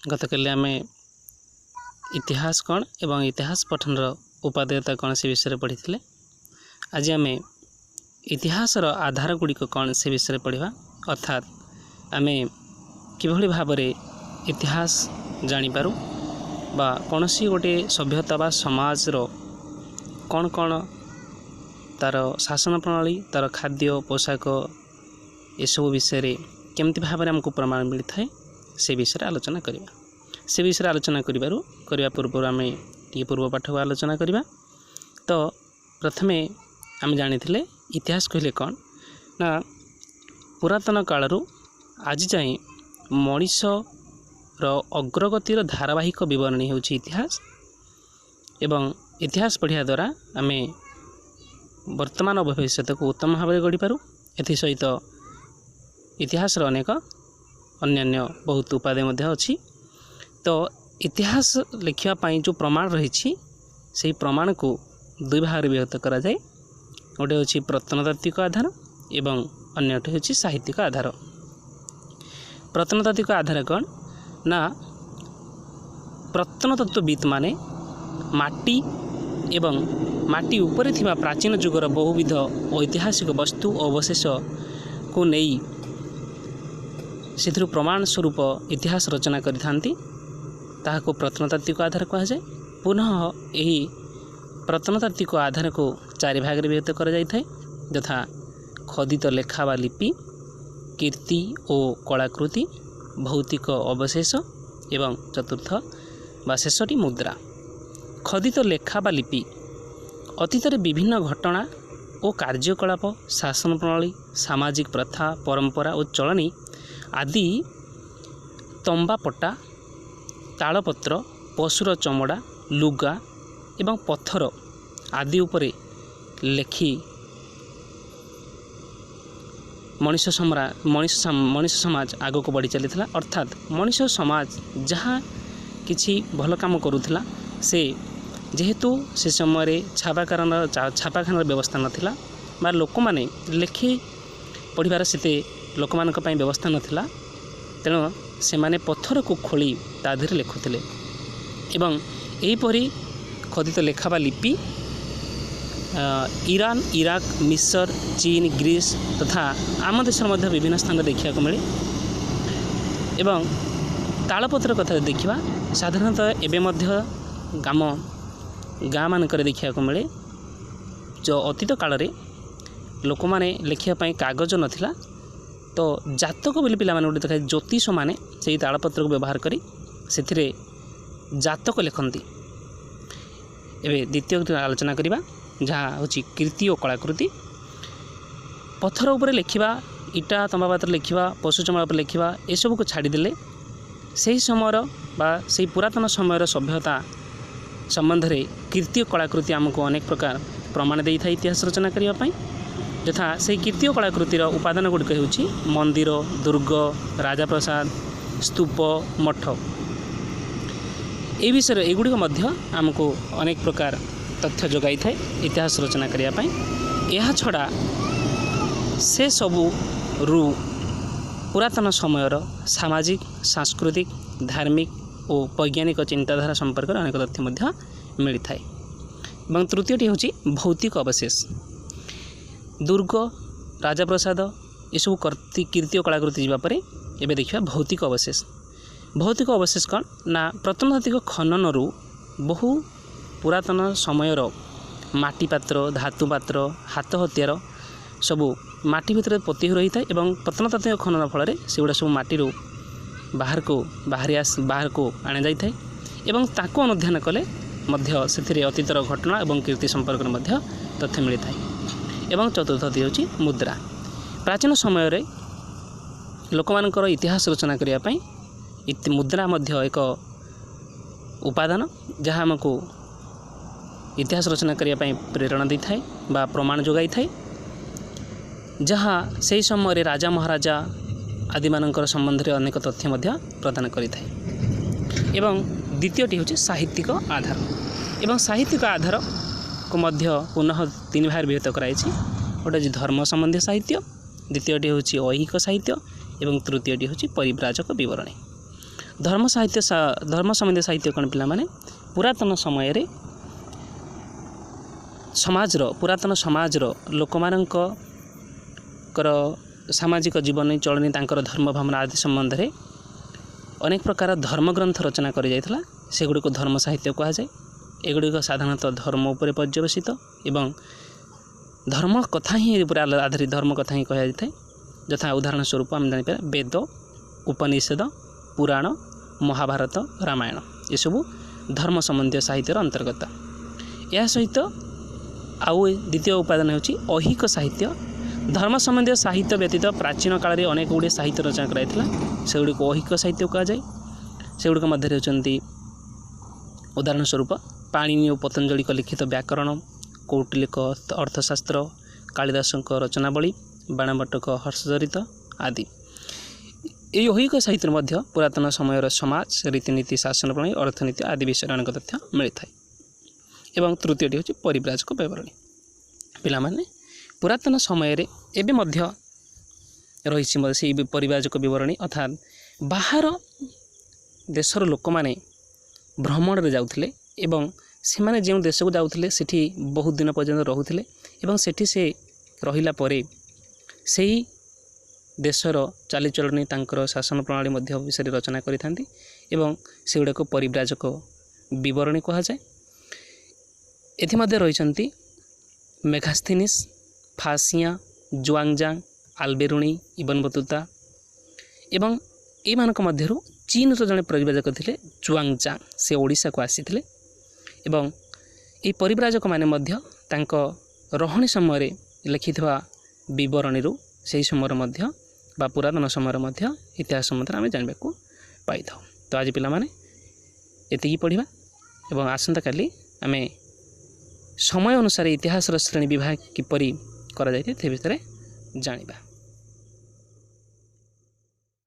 गतकाली आम इतिहास कौन एवं इतिहास पठन उपादेयता कौन से विषय पढ़ी थे। आज आम इतिहास आधार गुड़िक कौन से विषय पढ़ा अर्थात आम किभली भाव इतिहास जानीपारू बा कौन सी गोटे सभ्यता बा समाज रो कौन कौन तार शासन प्रणाली तार खाद्य पोशाक एसबू विषय केमती भाव में आमको प्रमाण मिलता है से विषय आलोचना करवा। से विषय आलोचना करने पूर्व आम पूर्व पाठ को आलोचना करवा। तो प्रथमे आम जानी इतिहास कहले कौन ना पुरातन कालरू आज जाए मनीषर अग्रगतिर धारावाहिक विवरणी होची इतिहास एवं इतिहास पढ़िया द्वारा आम वर्तमान भविष्य को उत्तम भाव में गढ़ी पारू। एथि सहित इतिहास अनेक अन्यान्य बहुत उपादेय मध्य अछि। तो इतिहास लिखापी जो प्रमाण रही से प्रमाण को दुई भाग विभक्त करा जाए। गोटे हूँ प्रत्नतात्विक आधार एवं अन्यटे हूँ साहित्यिक आधार। प्रत्नतात्विक आधार कौन ना प्रत्नतत्वविद माने माटी एवं माटी उपरे थिबा प्राचीन जुगर बहुविध ऐतिहासिक वस्तु अवशेष को नहीं से प्रमाण स्वरूप इतिहास रचना करिथांती ताहाको प्रत्नतात्विक आधार कहा जाए। पुनः यही प्रत्नतात्विक आधार को चारि भाग में विभक्त करा जाय थाए यथा खोदित लेखा व लिपि, कीर्ति और कलाकृति, भौतिक अवशेष एवं चतुर्थ व शेषटी मुद्रा। खोदित लेखा व लिपि अतीत विभिन्न घटना और कार्यकलाप, शासन प्रणाली, सामाजिक प्रथा, परंपरा और चलनी आदि तंबा पट्टा, तालपत्र, पशुर चमड़ा, लुगा एवं पत्थर आदि उपरे लेखि मनुष्य समाज आग को बढ़ी चली था। अर्थात मनुष्य समाज जहाँ किछि भल काम करुला से जेहेतु से समय छापाखानार व्यवस्था नाथिला बा लोक माने लेखि पढ़िबार सेते लोक मानक पई व्यवस्था नाथिला, तेणु से माने पत्थर को खोली ता देहरे लेखुथिले एवं एहीपरि खोदित लेखा बा लिपि ईरान, इराक, मिस्र, चीन, ग्रीस तथा आम देश मध्य विभिन्न स्थान देखा मिले। एवं तालपत्र कथा देखा साधारणतः एवं गाँ मानक देखा मिले। जो अतीत काल रे लोक माने लिखापी कागज नथिला, तो जातक बोली पिला माने देखा ज्योतिष माने से तालपत्र को व्यवहार करी से जातक लिखती। एवं द्वितीय आलोचना करवा जहाँ हूँ कीर्ति और कलाकृति। पत्थर उपर लिखा, इटा तंबा पात्र लिखा, पशु चमड़ा उपर लिखा, एसबू को छाड़देले से समय बा से पुरातन समय सभ्यता संबंध में कीर्ति और कलाकृति आमको अनेक प्रकार प्रमाण दे था इतिहास रचना करने। यथा से कीर्ति और कलाकृतिर उपादान गुड़िक होची मंदिर, दुर्ग, राजाप्रसाद, स्तूप, मठ। ये विषय एगुड़िक आमको अनेक प्रकार तथ्य जोगाई थाए इतिहास रचना करने। यह छड़ा से सबू पुरातन समयर सामाजिक, सांस्कृतिक, धार्मिक और वैज्ञानिक चिंताधारा संपर्क में अनेक तथ्य मिलता है। तृतीयटी हूँ भौतिक अवशेष। दुर्ग, राजाप्रसाद यू कीर्ति और कलाकृति जावापर एवं देखा भौतिक अवशेष। भौतिक अवशेष कौन ना प्रत्नतात्विक खनन बहु पुरातन समयर माटी पात्र, धातु पात्र, हाथ हथियार सबू माटी भितर पोती रही था एवं प्रत्नतात्विक खनन फल से गुड़ा सब माटी बाहर को आना जाए एवं ताको अनुध्यान कले मध्य से अतीतर घटना एवं कीर्ति संपर्क में तथ्य मिलता है। एवं चतुर्थटी हूँ मुद्रा। प्राचीन समय रे लोक मानकर इतिहास रचना करने मुद्रा मध्य एक उपादान जहाँ आमको इतिहास रचना करने प्रेरणा दी थाए बा प्रमाण जोगाई थाए। जहाँ से समय राजा महाराजा आदि मानकर संबंध में अनेक तथ्य प्रदान करिथाए। एवं द्वितीयटी हूँ साहित्यिक आधार। एवं साहित्यिक आधार को मध्य पुनः तीन भाग विभक्त कराई। गोटे धर्म संबंधी साहित्य, द्वितीयटी हूँ ऐहिक साहित्य एवं तृतीयटी हूँ परिव्राजक विवरणी। धर्म सम्बन्धी साहित्य कौन पे पुरातन समय पुरातन समाज लोक सामाजिक जीवन चलनी धर्म भावना आदि संबंध में अनेक प्रकार धर्मग्रंथ रचना कर जाइथला सेगुड़िक धर्म साहित्य कह जाए। एगुड़िक साधारणतः धर्म उपर पर्यवसित एवं धर्म कथा ही आधारित धर्म कथा ही कह जाए। यथा उदाहरण स्वरूप आम जापर वेद, उपनिषद, पुराण, महाभारत, रामायण ये सब धर्म संबंधी साहित्यर अंतर्गत। यह सहित आउ द्वितीय उपादान होची ऐहिक साहित्य। धर्म संबंधी साहित्य व्यतीत प्राचीन काल में अनेक गुड़े साहित्य रचना कराइथिला सेगुड़िक ऐहिक साहित्य कह जाए। सेगुड़िक मध्य होचंती उदाहरण स्वरूप पाणिनि और पतंजलि लिखित व्याकरण, कौटिल्यक अर्थशास्त्र, कालिदासक रचनावली, बाणभट्टक हर्षचरित आदि। ये ऐहिक साहित्य मध्य पुरातन समय समाज, रीतिनीति, शासन प्रणाली, अर्थनीति आदि विषय अनेक तथ्य मिलता है। एवं तृतीयटी होची परिव्राजक विवरणी। पिलामाने पुरातन समय रे एबे मध्य रही से परिव्राजक विवरणी अर्थात बाहर देशर लोक माने भ्रमण रे जाउथिले एवं से माने जो देश को जाउथिले सेठी बहुत दिन पर्यंत रहुथिले एवं सेठी से रहिला परे सेही देशर चालीचलनी तांकर शासन प्रणाली मध्य विषय रचना करिथांती एवं सेगुड़ा को परिव्राजक विवरणी कह जाए। एथिमध्ये रहिसंती मेघास्थीनिस, फासिया, जुआंगजांग, आल्बेरुणी, इबन बतुता एवं एमानक मध्यरु चीन जड़े परिव्राजक थे जुआंगजांग से ओडिशा को आसीथिले एवं ये परिव्राजक माने मध्य तांको रहणी समय लिखिथिबा विवरणी से समय मध्य बा पुरातन समय मध्य इतिहास संबंध आम जानबा को पाई था। तो आज पिला माने एतिकी पढ़िबा एवं आसंता काली आमे समय अनुसार इतिहास श्रेणी विभाग किपरि करा जायते ते विषय जानिबा।